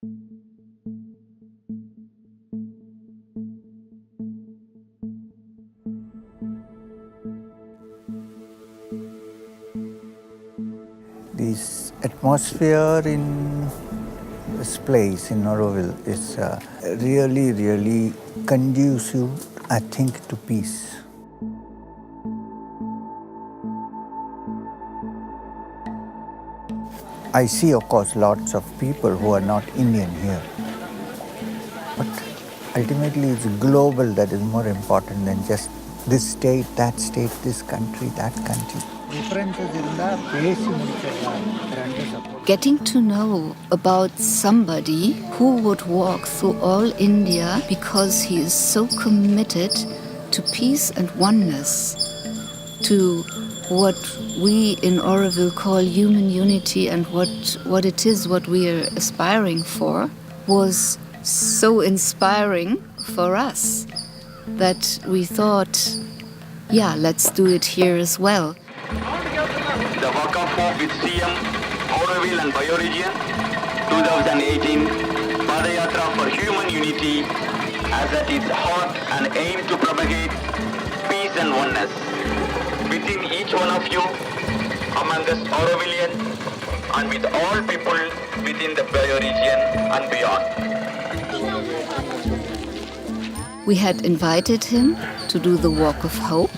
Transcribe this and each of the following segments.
This atmosphere in this place in Auroville is really, really conducive, I think, to peace. I see, of course, lots of people who are not Indian here. But ultimately, it's global that is more important than just this state, this country, that country. Getting to know about somebody who would walk through all India because he is so committed to peace and oneness, to what we in Auroville call human unity and what it is, what we are aspiring for, was so inspiring for us that we thought, yeah, let's do it here as well. The Wakaf with CM, Auroville and Bioregion, 2018, Padayatra for human unity has at its heart and aim to propagate peace and oneness within each one of you, among us Aurovillians, and with all people within the Bioregion and beyond. We had invited him to do the Walk of Hope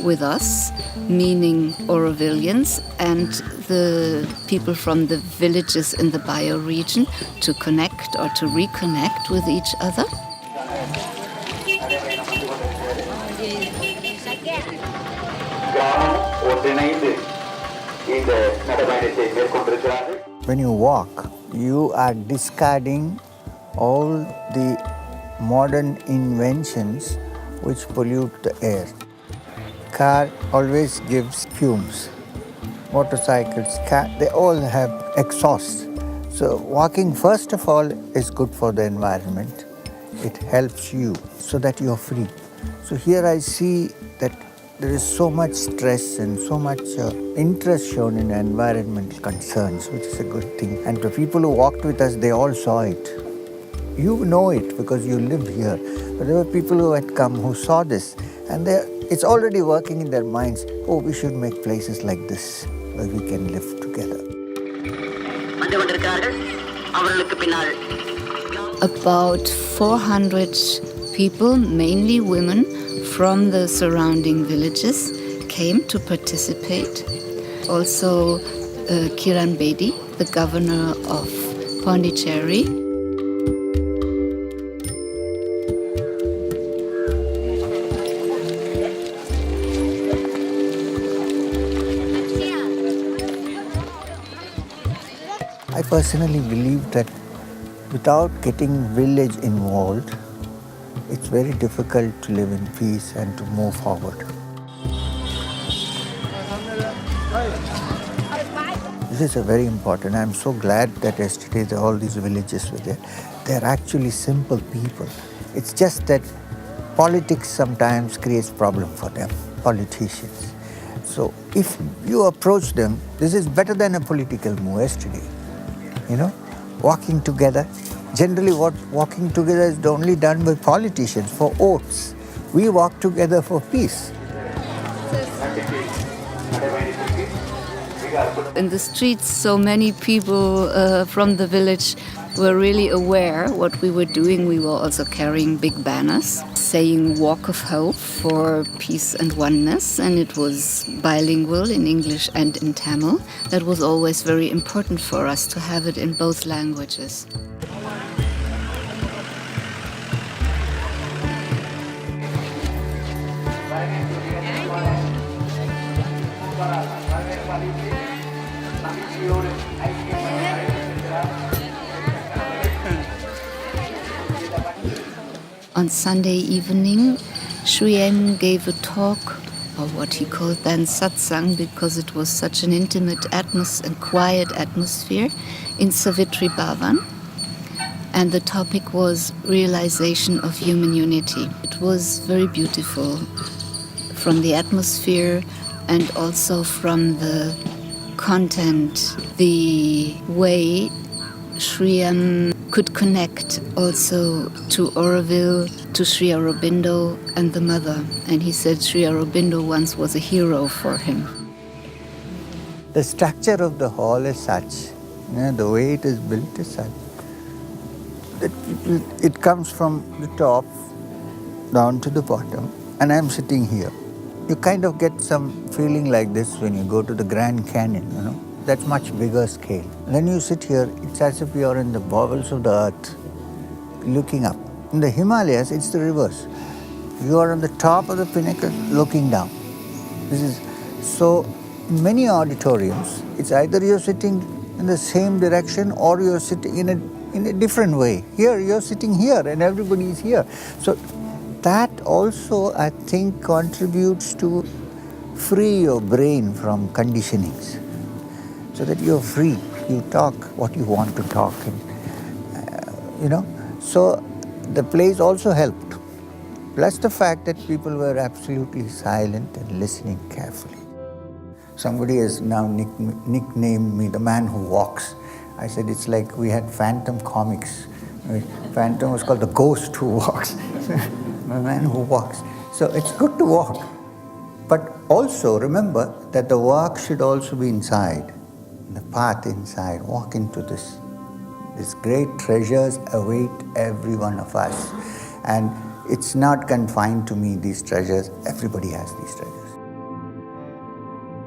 with us, meaning Aurovillians and the people from the villages in the Bioregion, to connect or to reconnect with each other. When you walk, you are discarding all the modern inventions which pollute the air. Car always gives fumes. Motorcycles, they all have exhaust. So walking, first of all, is good for the environment. It helps you so that you're free. So here I see that there is so much stress and so much interest shown in environmental concerns, which is a good thing. And the people who walked with us, they all saw it. You know it because you live here. But there were people who had come who saw this, and it's already working in their minds. Oh, we should make places like this where we can live together. About 400 people, mainly women, from the surrounding villages came to participate. Also Kiran Bedi, the governor of Pondicherry. I personally believe that without getting village involved, it's very difficult to live in peace and to move forward. This is a very important. I'm so glad that yesterday all these villages were there. They're actually simple people. It's just that politics sometimes creates problem for them, politicians. So if you approach them, this is better than a political move yesterday. You know, walking together. Generally, walking together is only done by politicians for votes. We walk together for peace. In the streets, so many people from the village were really aware what we were doing. We were also carrying big banners saying Walk of Hope for peace and oneness, and it was bilingual in English and in Tamil. That was always very important for us to have it in both languages. On Sunday evening, Sri M gave a talk, or what he called then Satsang, because it was such an intimate and quiet atmosphere, in Savitri Bhavan. And the topic was realization of human unity. It was very beautiful from the atmosphere and also from the content, the way Sri could connect also to Auroville, to Sri Aurobindo and the mother. And he said Sri Aurobindo once was a hero for him. The structure of the hall is such, the way it is built is such, that it comes from the top down to the bottom, and I'm sitting here. You kind of get some feeling like this when you go to the Grand Canyon, That's much bigger scale. When you sit here, it's as if you're in the bowels of the earth, looking up. In the Himalayas, it's the reverse. You are on the top of the pinnacle, looking down. This is so. In many auditoriums, it's either you're sitting in the same direction or you're sitting in a different way. Here, you're sitting here and everybody is here. So that also, I think, contributes to free your brain from conditionings, so that you're free. You talk what you want to talk, So the place also helped. Plus the fact that people were absolutely silent and listening carefully. Somebody has now nicknamed me the man who walks. I said it's like we had Phantom comics. Phantom was called the ghost who walks. The man who walks. So it's good to walk. But also remember that the walk should also be inside, the path inside. Walk into this. These great treasures await every one of us. And it's not confined to me, these treasures. Everybody has these treasures.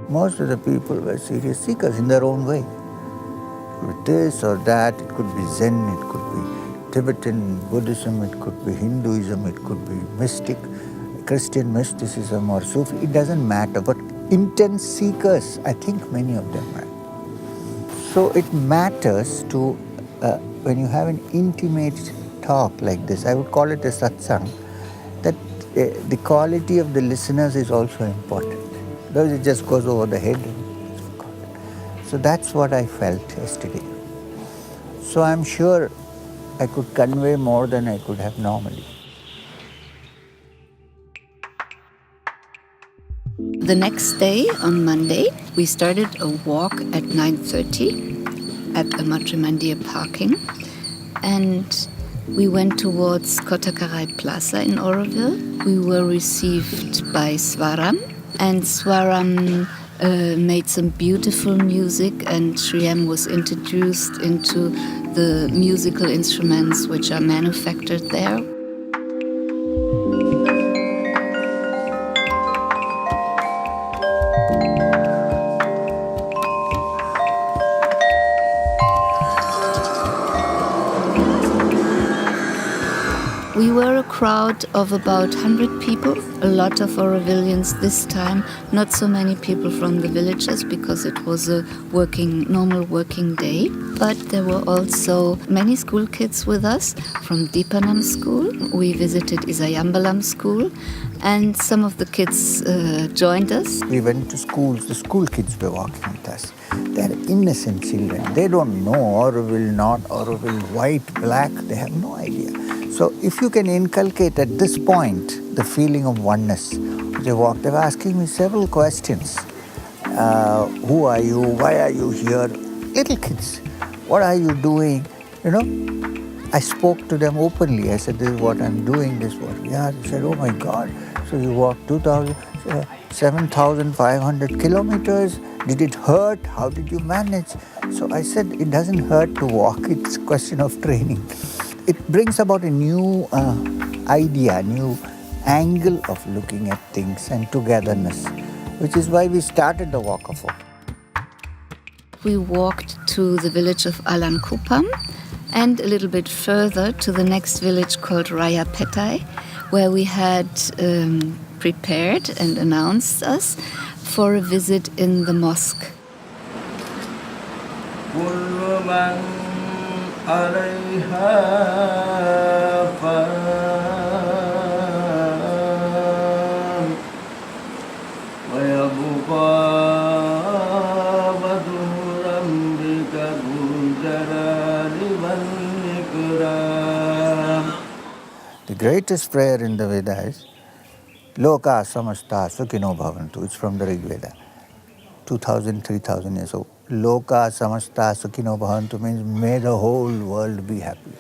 Most of the people were serious seekers in their own way. With this or that, it could be Zen, it could be Tibetan Buddhism, it could be Hinduism, it could be mystic, Christian mysticism or Sufi, it doesn't matter. But intense seekers, I think many of them are. So it matters to, when you have an intimate talk like this, I would call it a satsang, that the quality of the listeners is also important. Otherwise it just goes over the head. So that's what I felt yesterday. So I'm sure I could convey more than I could have normally. The next day, on Monday, we started a walk at 9:30 at the Matrimandir parking, and we went towards Kottakarai Plaza in Auroville. We were received by Swaram, and Swaram made some beautiful music, and Shriyam was introduced into the musical instruments which are manufactured there. We were a crowd of about 100 people, a lot of Aurovillians this time, not so many people from the villages because it was a normal working day. But there were also many school kids with us from Deepanam school. We visited Isayambalam school, and some of the kids joined us. We went to schools, the school kids were walking with us. They're innocent children. They don't know Auroville, not Auroville, white, black, they have no idea. So if you can inculcate at this point the feeling of oneness, they were asking me several questions. Who are you? Why are you here? Little kids, what are you doing? I spoke to them openly. I said, this is what I'm doing, this what. Yeah, they said, oh my God. So you walked 7,500 kilometers. Did it hurt? How did you manage? So I said, it doesn't hurt to walk. It's a question of training. It brings about a new idea, new angle of looking at things and togetherness, which is why we started the walk of hope. We walked to the village of Alankupam and a little bit further to the next village called Rayapetai, where we had prepared and announced us for a visit in the mosque. The greatest prayer in the Veda is Loka samasta sukhino bhavantu. It's from the Rig Veda, 2,000, 3,000 years old. Loka samasta sukhino bhavantu means may the whole world be happy.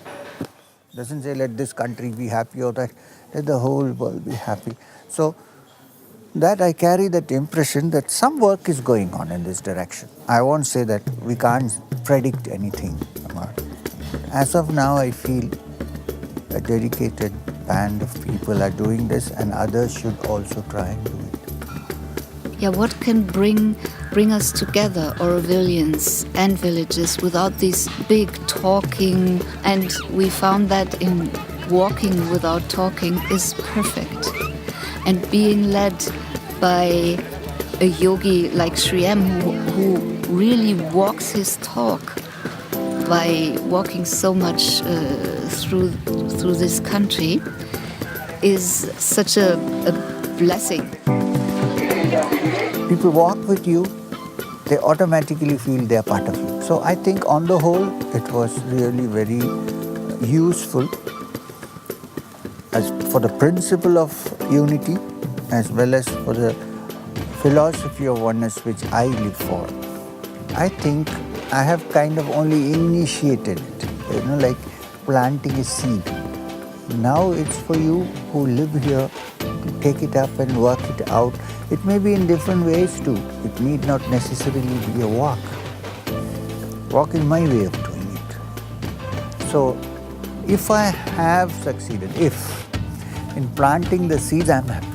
Doesn't say let this country be happy or that, let the whole world be happy. So that I carry that impression that some work is going on in this direction. I won't say that we can't predict anything. As of now, I feel a dedicated band of people are doing this, and others should also try and do it. Yeah, what can bring us together, Aurovillians and villages, without this big talking? And we found that in walking without talking is perfect. And being led by a yogi like Sri M, who really walks his talk by walking so much through this country, is such a blessing. People walk with you, they automatically feel they are part of you. So I think on the whole, it was really very useful as for the principle of unity, as well as for the philosophy of oneness which I live for. I think I have kind of only initiated it, like planting a seed. Now it's for you who live here to take it up and work it out. It may be in different ways too. It need not necessarily be a walk. Walk is my way of doing it. So if I have succeeded, in planting the seeds, I'm happy.